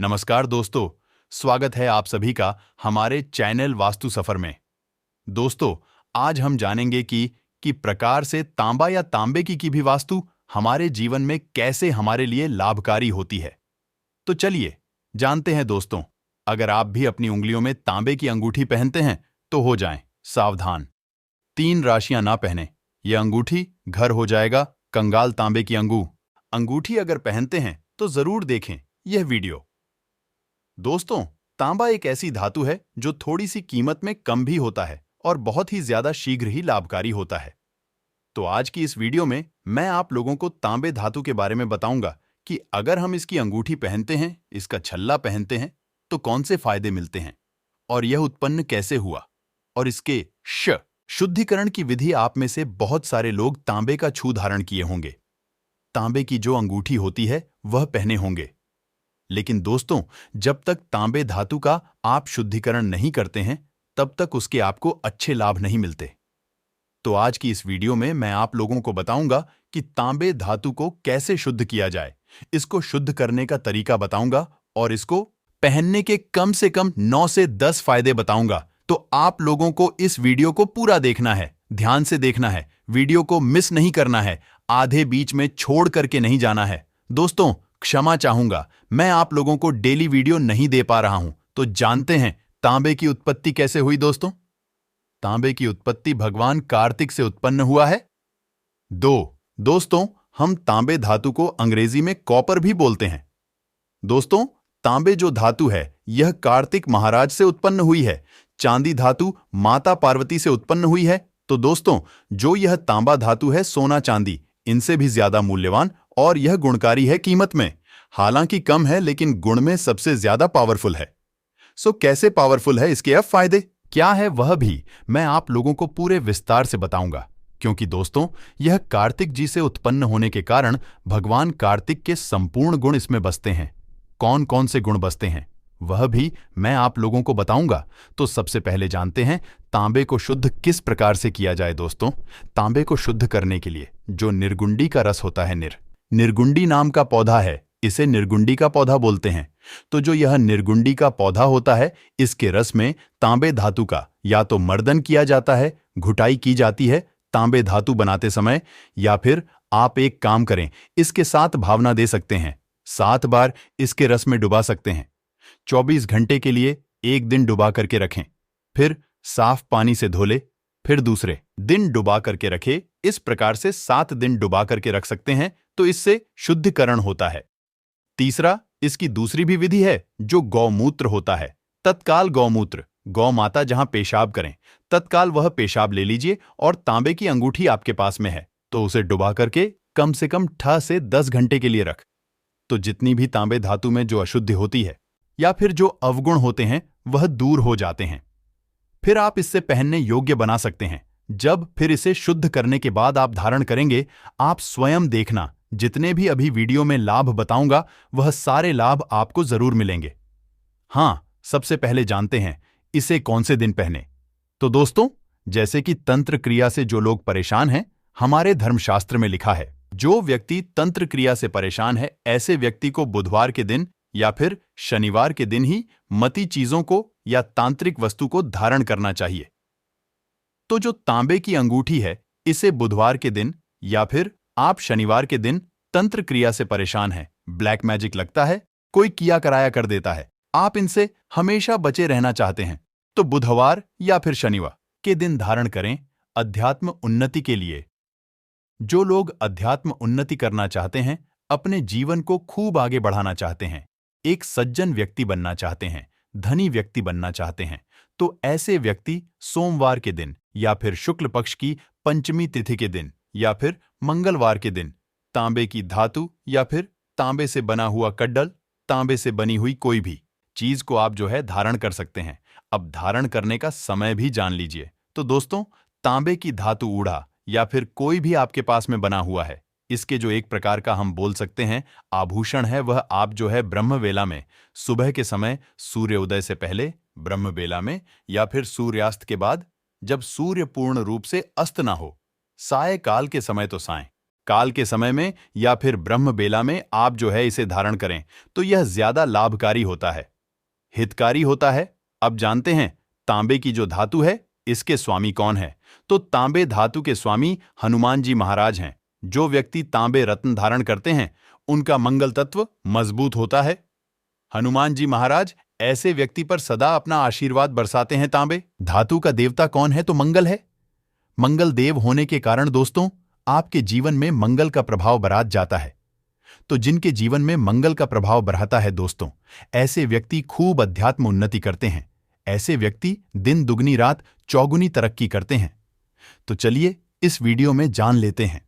नमस्कार दोस्तों, स्वागत है आप सभी का हमारे चैनल वास्तु सफर में। दोस्तों, आज हम जानेंगे कि प्रकार से तांबा या तांबे की भी वास्तु हमारे जीवन में कैसे हमारे लिए लाभकारी होती है। तो चलिए जानते हैं दोस्तों। अगर आप भी अपनी उंगलियों में तांबे की अंगूठी पहनते हैं तो हो जाएं सावधान। 3 राशियां ना पहने, यह अंगूठी घर हो जाएगा कंगाल तांबे की अंगूठी अगर पहनते हैं तो जरूर देखें यह वीडियो। दोस्तों, तांबा एक ऐसी धातु है जो थोड़ी सी कीमत में कम भी होता है और बहुत ही ज्यादा शीघ्र ही लाभकारी होता है। तो आज की इस वीडियो में मैं आप लोगों को तांबे धातु के बारे में बताऊंगा कि अगर हम इसकी अंगूठी पहनते हैं, इसका छल्ला पहनते हैं, तो कौन से फायदे मिलते हैं और यह उत्पन्न कैसे हुआ, और इसके शुद्धिकरण की विधि। आप में से बहुत सारे लोग तांबे का छू धारण किए होंगे, तांबे की जो अंगूठी होती है वह पहने होंगे। लेकिन दोस्तों, जब तक तांबे धातु का आप शुद्धिकरण नहीं करते हैं तब तक उसके आपको अच्छे लाभ नहीं मिलते। तो आज की इस वीडियो में मैं आप लोगों को बताऊंगा कि तांबे धातु को कैसे शुद्ध किया जाए, इसको शुद्ध करने का तरीका बताऊंगा और इसको पहनने के कम से कम 9 से 10 फायदे बताऊंगा। तो आप लोगों को इस वीडियो को पूरा देखना है, ध्यान से देखना है, वीडियो को मिस नहीं करना है, आधे बीच में छोड़ करके नहीं जाना है। दोस्तों, क्षमा चाहूंगा, मैं आप लोगों को डेली वीडियो नहीं दे पा रहा हूं। तो जानते हैं तांबे की उत्पत्ति कैसे हुई दोस्तों। तांबे की उत्पत्ति भगवान कार्तिक से उत्पन्न हुआ है। दोस्तों, हम तांबे धातु को अंग्रेजी में कॉपर भी बोलते हैं। दोस्तों, तांबे जो धातु है यह कार्तिक महाराज से उत्पन्न हुई है। चांदी धातु माता पार्वती से उत्पन्न हुई है। तो दोस्तों, जो यह तांबा धातु है, सोना चांदी इनसे भी ज्यादा मूल्यवान और यह गुणकारी है कीमत में। हालांकि कम है लेकिन गुण में सबसे ज्यादा पावरफुल है। कैसे पावरफुल है, इसके अब फायदे क्या है वह भी मैं आप लोगों को पूरे विस्तार से बताऊंगा। क्योंकि दोस्तों, यह कार्तिक जी से उत्पन्न होने के कारण भगवान कार्तिक के संपूर्ण गुण इसमें बसते हैं। कौन कौन से गुण बसते हैं वह भी मैं आप लोगों को बताऊंगा। तो सबसे पहले जानते हैं तांबे को शुद्ध किस प्रकार से किया जाए। दोस्तों, तांबे को शुद्ध करने के लिए जो निर्गुंडी का रस होता है, निर्गुंडी नाम का पौधा है, इसे निर्गुंडी का पौधा बोलते हैं। तो जो यह निर्गुंडी का पौधा होता है, इसके रस में तांबे धातु का या तो मर्दन किया जाता है, घुटाई की जाती है तांबे धातु बनाते समय, या फिर आप एक काम करें, इसके 7 भावना दे सकते हैं। 7 बार इसके रस में डुबा सकते हैं। 24 घंटे के लिए एक दिन डुबा करके रखें, फिर साफ पानी से धो ले, फिर दूसरे दिन डुबा करके रखे। इस प्रकार से 7 दिन डुबा करके रख सकते हैं, तो इससे शुद्धिकरण होता है। तीसरा, इसकी दूसरी भी विधि है जो गौमूत्र होता है। तत्काल गौमूत्र, गौ माता जहां पेशाब करें तत्काल वह पेशाब ले लीजिए और तांबे की अंगूठी आपके पास में है तो उसे डुबा करके कम से कम 8 से 10 घंटे के लिए रख। तो जितनी भी तांबे धातु में जो अशुद्धि होती है या फिर जो अवगुण होते हैं वह दूर हो जाते हैं। फिर आप इससे पहनने योग्य बना सकते हैं। जब फिर इसे शुद्ध करने के बाद आप धारण करेंगे, आप स्वयं देखना, जितने भी अभी वीडियो में लाभ बताऊंगा वह सारे लाभ आपको जरूर मिलेंगे। हां, सबसे पहले जानते हैं इसे कौन से दिन पहने। तो दोस्तों, जैसे कि तंत्र क्रिया से जो लोग परेशान हैं, हमारे धर्मशास्त्र में लिखा है, जो व्यक्ति तंत्र क्रिया से परेशान है, ऐसे व्यक्ति को बुधवार के दिन या फिर शनिवार के दिन ही मती चीजों को या तांत्रिक वस्तु को धारण करना चाहिए। तो जो तांबे की अंगूठी है, इसे बुधवार के दिन या फिर आप शनिवार के दिन तंत्र क्रिया से परेशान हैं, ब्लैक मैजिक लगता है, कोई किया कराया कर देता है, आप इनसे हमेशा बचे रहना चाहते हैं, तो बुधवार या फिर शनिवार के दिन धारण करें अध्यात्म उन्नति के लिए। जो लोग अध्यात्म उन्नति करना चाहते हैं, अपने जीवन को खूब आगे बढ़ाना चाहते हैं, एक सज्जन व्यक्ति बनना चाहते हैं, धनी व्यक्ति बनना चाहते हैं, तो ऐसे व्यक्ति सोमवार के दिन या फिर शुक्ल पक्ष की पंचमी तिथि के दिन या फिर मंगलवार के दिन तांबे की धातु या फिर तांबे से बना हुआ कड्डल, तांबे से बनी हुई कोई भी चीज को आप धारण कर सकते हैं। अब धारण करने का समय भी जान लीजिए। तो दोस्तों, तांबे की धातु ऊढ़ा या फिर कोई भी आपके पास में बना हुआ है, इसके जो एक प्रकार का हम बोल सकते हैं आभूषण है, वह आप ब्रह्म वेला में, सुबह के समय सूर्योदय से पहले ब्रह्म वेला में या फिर सूर्यास्त के बाद, जब सूर्य पूर्ण रूप से अस्त ना हो, साय काल के समय तो साय काल के समय में या फिर ब्रह्म बेला में आप जो है इसे धारण करें तो यह ज्यादा लाभकारी होता है, हितकारी होता है। अब जानते हैं तांबे की जो धातु है इसके स्वामी कौन है। तो तांबे धातु के स्वामी हनुमान जी महाराज हैं। जो व्यक्ति तांबे रत्न धारण करते हैं उनका मंगल तत्व मजबूत होता है। हनुमान जी महाराज ऐसे व्यक्ति पर सदा अपना आशीर्वाद बरसाते हैं। तांबे धातु का देवता कौन है? तो मंगल है। मंगल देव होने के कारण दोस्तों आपके जीवन में मंगल का प्रभाव बरत जाता है। तो जिनके जीवन में मंगल का प्रभाव बढ़ता है दोस्तों, ऐसे व्यक्ति खूब अध्यात्म उन्नति करते हैं। ऐसे व्यक्ति दिन दुगनी रात चौगुनी तरक्की करते हैं। तो चलिए इस वीडियो में जान लेते हैं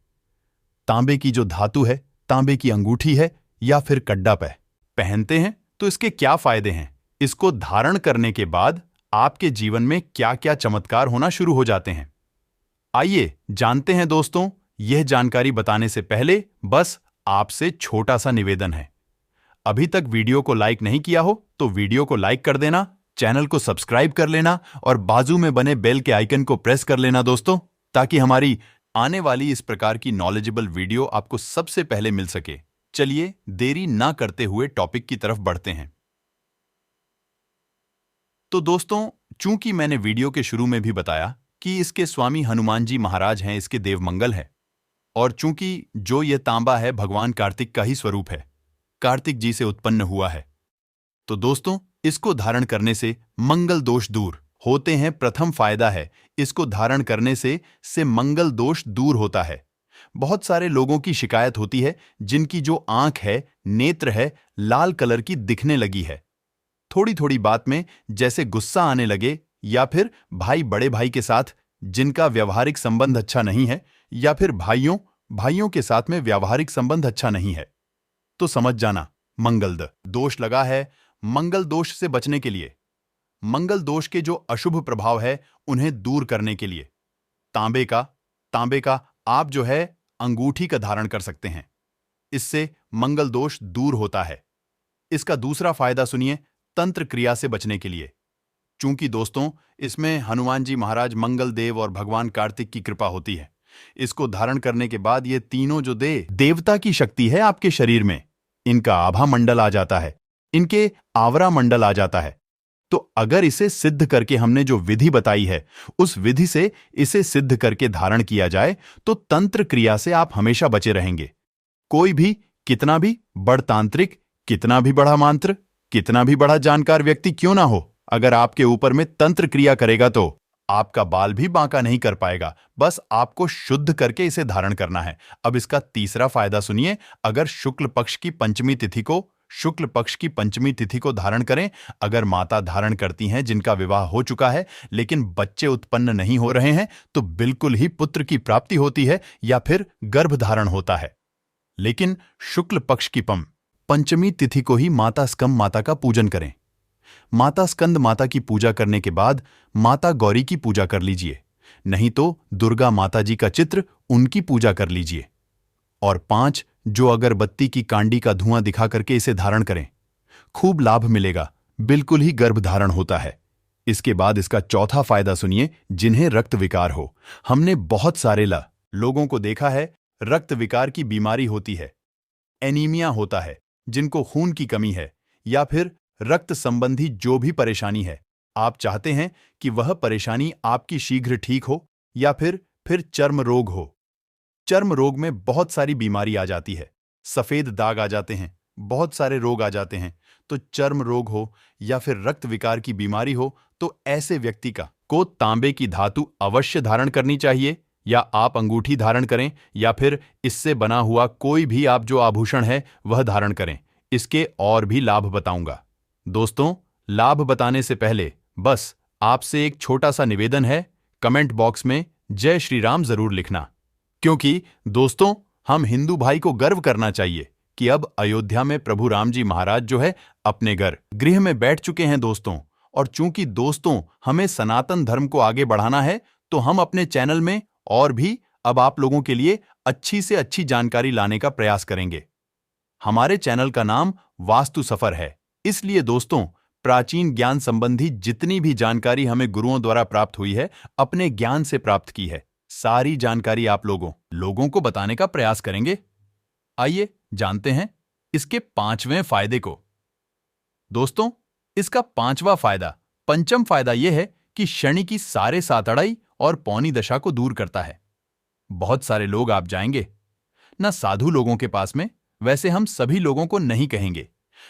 तांबे की जो धातु है, तांबे की अंगूठी है या फिर कड्डा पहनते हैं तो इसके क्या फायदे हैं, इसको धारण करने के बाद आपके जीवन में क्या क्या चमत्कार होना शुरू हो जाते हैं। आइए जानते हैं दोस्तों। यह जानकारी बताने से पहले बस आपसे छोटा सा निवेदन है। अभी तक वीडियो को लाइक नहीं किया हो तो वीडियो को लाइक कर देना, चैनल को सब्सक्राइब कर लेना और बाजू में बने बेल के आइकन को प्रेस कर लेना दोस्तों, ताकि हमारी आने वाली इस प्रकार की नॉलेजेबल वीडियो आपको सबसे पहले मिल सके। चलिए देरी ना करते हुए टॉपिक की तरफ बढ़ते हैं। तो दोस्तों चूंकि मैंने वीडियो के शुरू में भी बताया कि इसके स्वामी हनुमान जी महाराज हैं, इसके देव मंगल है, और चूंकि जो ये तांबा है भगवान कार्तिक का ही स्वरूप है, कार्तिक जी से उत्पन्न हुआ है, तो दोस्तों इसको धारण करने से मंगल दोष दूर होते हैं। प्रथम फायदा है इसको धारण करने से मंगल दोष दूर होता है। बहुत सारे लोगों की शिकायत होती है जिनकी जो आंख है, नेत्र है, लाल कलर की दिखने लगी है। थोड़ी थोड़ी बात में जैसे गुस्सा आने लगे, या फिर भाई बड़े भाई के साथ जिनका व्यवहारिक संबंध अच्छा नहीं है, या फिर भाइयों के साथ में व्यवहारिक संबंध अच्छा नहीं है, तो समझ जाना मंगल दोष लगा है। मंगल दोष से बचने के लिए, मंगल दोष के जो अशुभ प्रभाव है उन्हें दूर करने के लिए तांबे का आप जो है अंगूठी का धारण कर सकते हैं। इससे मंगल दोष दूर होता है। इसका दूसरा फायदा सुनिए, तंत्र क्रिया से बचने के लिए। चूंकि दोस्तों इसमें हनुमान जी महाराज, मंगल देव और भगवान कार्तिक की कृपा होती है। इसको धारण करने के बाद ये तीनों जो देवता की शक्ति है आपके शरीर में, इनका आभा मंडल आ जाता है, इनके आवरा मंडल आ जाता है। तो अगर इसे सिद्ध करके हमने जो विधि बताई है उस विधि से इसे सिद्ध करके धारण किया जाए तो तंत्र क्रिया से आप हमेशा बचे रहेंगे। कोई भी कितना भी बड़ तांत्रिक, कितना भी बड़ा मंत्र, कितना भी बड़ा जानकार व्यक्ति क्यों ना हो, अगर आपके ऊपर में तंत्र क्रिया करेगा तो आपका बाल भी बांका नहीं कर पाएगा। बस आपको शुद्ध करके इसे धारण करना है। अब इसका तीसरा फायदा सुनिए, अगर शुक्ल पक्ष की पंचमी तिथि को धारण करें, अगर माता धारण करती हैं जिनका विवाह हो चुका है लेकिन बच्चे उत्पन्न नहीं हो रहे हैं, तो बिल्कुल ही पुत्र की प्राप्ति होती है या फिर गर्भ धारण होता है। लेकिन शुक्ल पक्ष की पंचमी तिथि को ही माता स्कंद माता का पूजन करें। माता स्कंद माता की पूजा करने के बाद माता गौरी की पूजा कर लीजिए, नहीं तो दुर्गा माता जी का चित्र, उनकी पूजा कर लीजिए। और 5 जो अगरबत्ती की कांडी का धुआं दिखा करके इसे धारण करें, खूब लाभ मिलेगा, बिल्कुल ही गर्भ धारण होता है। इसके बाद इसका चौथा फायदा सुनिए, जिन्हें रक्त विकार हो। हमने बहुत सारे लोगों को देखा है रक्त विकार की बीमारी होती है, एनीमिया होता है, जिनको खून की कमी है या फिर रक्त संबंधी जो भी परेशानी है, आप चाहते हैं कि वह परेशानी आपकी शीघ्र ठीक हो, या फिर चर्म रोग हो। चर्म रोग में बहुत सारी बीमारी आ जाती है, सफेद दाग आ जाते हैं, बहुत सारे रोग आ जाते हैं। तो चर्म रोग हो या फिर रक्त विकार की बीमारी हो तो ऐसे व्यक्ति को तांबे की धातु अवश्य धारण करनी चाहिए, या आप अंगूठी धारण करें या फिर इससे बना हुआ कोई भी आप जो आभूषण है वह धारण करें। इसके और भी लाभ बताऊंगा। दोस्तों लाभ बताने से पहले बस आपसे एक छोटा सा निवेदन है, कमेंट बॉक्स में जय श्री राम जरूर लिखना, क्योंकि दोस्तों हम हिंदू भाई को गर्व करना चाहिए कि अब अयोध्या में प्रभु राम जी महाराज जो है अपने गृह में बैठ चुके हैं दोस्तों। और चूंकि दोस्तों हमें सनातन धर्म को आगे बढ़ाना है, तो हम अपने चैनल में और भी अब आप लोगों के लिए अच्छी से अच्छी जानकारी लाने का प्रयास करेंगे। हमारे चैनल का नाम वास्तु सफर है, इसलिए दोस्तों प्राचीन ज्ञान संबंधी जितनी भी जानकारी हमें गुरुओं द्वारा प्राप्त हुई है, अपने ज्ञान से प्राप्त की है, सारी जानकारी आप लोगों को बताने का प्रयास करेंगे। आइए जानते हैं इसके 5वें फायदे को। दोस्तों, इसका 5वां फायदा, पंचम फायदा यह है कि शनि की साढ़े सात अड़ाई और पौनी दशा को दूर करता है। बहुत सारे लोग आप जाएंगे ना साधु लोगों के पास में, वैसे हम सभी लोगों को नहीं कहेंगे,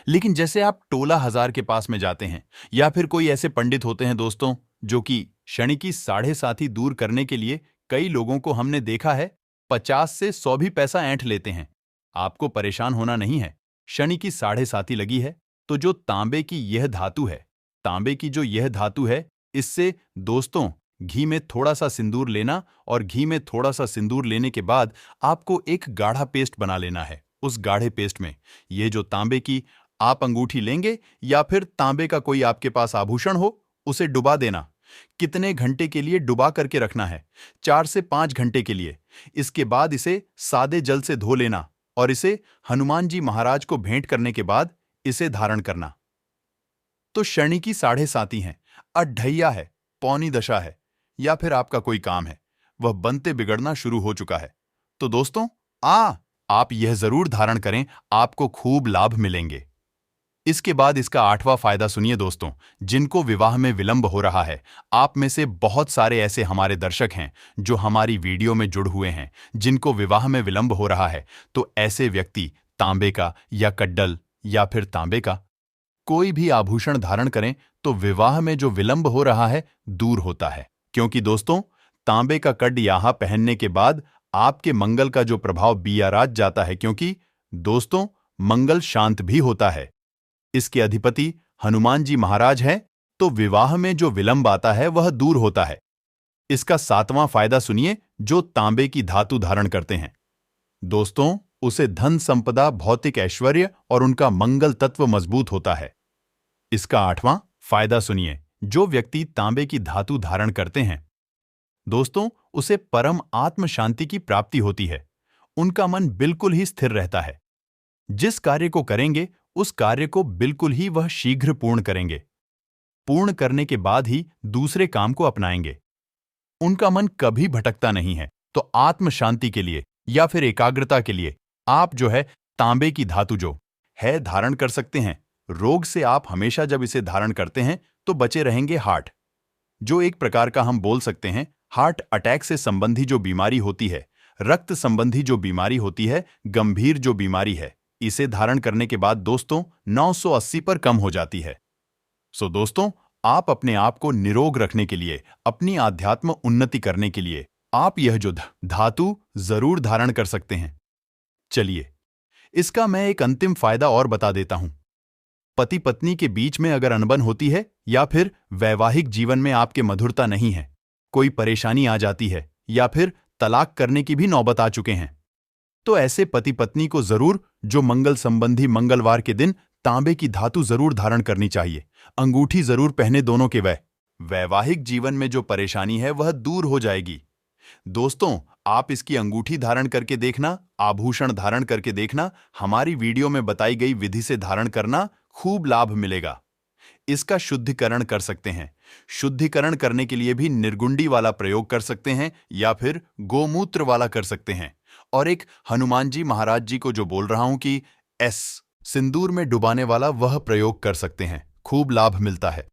लेकिन जैसे आप टोला हजार के पास में जाते हैं या फिर कोई ऐसे पंडित होते हैं दोस्तों, जो कि शनि की साढ़े साती दूर करने के लिए कई लोगों को हमने देखा है 50 से 100 भी पैसा ऐंठ लेते हैं। आपको परेशान होना नहीं है। शनि की साढ़े साती लगी है तो जो तांबे की यह धातु है, तांबे की जो यह धातु है, इससे दोस्तों घी में थोड़ा सा सिंदूर लेना और घी में थोड़ा सा सिंदूर लेने के बाद आपको एक गाढ़ा पेस्ट बना लेना है। उस गाढ़े पेस्ट में ये जो तांबे की आप अंगूठी लेंगे या फिर तांबे का कोई आपके पास आभूषण हो, उसे डुबा देना। कितने घंटे के लिए डुबा करके रखना है? 4 से 5 घंटे के लिए। इसके बाद इसे सादे जल से धो लेना और इसे हनुमान जी महाराज को भेंट करने के बाद इसे धारण करना। तो शनि की साढ़े साती है, अढ़ैया है, पौनी दशा है या फिर आपका कोई काम है, वह बनते बिगड़ना शुरू हो चुका है, तो दोस्तों आप यह जरूर धारण करें, आपको खूब लाभ मिलेंगे। इसके बाद इसका 8वां फायदा सुनिए दोस्तों, जिनको विवाह में विलंब हो रहा है। आप में से बहुत सारे ऐसे हमारे दर्शक हैं जो हमारी वीडियो में जुड़ हुए हैं, जिनको विवाह में विलंब हो रहा है। तो ऐसे व्यक्ति तांबे का या कड्डल या फिर तांबे का कोई भी आभूषण धारण करें तो विवाह में जो विलंब हो रहा है दूर होता है। क्योंकि दोस्तों, तांबे का कड यहां पहनने के बाद आपके मंगल का जो प्रभाव बियाराज जाता है, क्योंकि दोस्तों मंगल शांत भी होता है, इसके अधिपति हनुमान जी महाराज हैं, तो विवाह में जो विलंब आता है वह दूर होता है। इसका 7वां फायदा सुनिए, जो तांबे की धातु धारण करते हैं दोस्तों, उसे धन संपदा, भौतिक ऐश्वर्य और उनका मंगल तत्व मजबूत होता है। इसका 8वां फायदा सुनिए, जो व्यक्ति तांबे की धातु धारण करते हैं दोस्तों, उसे परम आत्म शांति की प्राप्ति होती है। उनका मन बिल्कुल ही स्थिर रहता है। जिस कार्य को करेंगे उस कार्य को बिल्कुल ही वह शीघ्र पूर्ण करेंगे। पूर्ण करने के बाद ही दूसरे काम को अपनाएंगे। उनका मन कभी भटकता नहीं है। तो आत्म शांति के लिए या फिर एकाग्रता के लिए आप जो है तांबे की धातु जो है धारण कर सकते हैं। रोग से आप हमेशा जब इसे धारण करते हैं तो बचे रहेंगे। हार्ट, जो एक प्रकार का हम बोल सकते हैं हार्ट अटैक से संबंधी जो बीमारी होती है, रक्त संबंधी जो बीमारी होती है, गंभीर जो बीमारी है, इसे धारण करने के बाद दोस्तों 980 पर कम हो जाती है। सो दोस्तों, आप अपने आप को निरोग रखने के लिए, अपनी आध्यात्म उन्नति करने के लिए आप यह जो धातु जरूर धारण कर सकते हैं। चलिए, इसका मैं एक अंतिम फायदा और बता देता हूं। पति पत्नी के बीच में अगर अनबन होती है या फिर वैवाहिक जीवन में आपके मधुरता नहीं है, कोई परेशानी आ जाती है या फिर तलाक करने की भी नौबत आ चुके हैं, तो ऐसे पति पत्नी को जरूर जो मंगल संबंधी मंगलवार के दिन तांबे की धातु जरूर धारण करनी चाहिए। अंगूठी जरूर पहने दोनों के। वैवाहिक जीवन में जो परेशानी है वह दूर हो जाएगी। दोस्तों, आप इसकी अंगूठी धारण करके देखना, आभूषण धारण करके देखना, हमारी वीडियो में बताई गई विधि से धारण करना, खूब लाभ मिलेगा। इसका शुद्धिकरण कर सकते हैं। शुद्धिकरण करने के लिए भी निर्गुंडी वाला प्रयोग कर सकते हैं या फिर गोमूत्र वाला कर सकते हैं। और एक हनुमान जी महाराज जी को जो बोल रहा हूं कि सिंदूर में डुबाने वाला, वह प्रयोग कर सकते हैं। खूब लाभ मिलता है।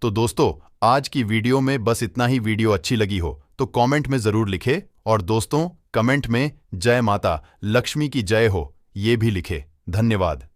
तो दोस्तों, आज की वीडियो में बस इतना ही। वीडियो अच्छी लगी हो तो कमेंट में जरूर लिखे और दोस्तों कमेंट में जय माता लक्ष्मी की जय हो ये भी लिखे। धन्यवाद।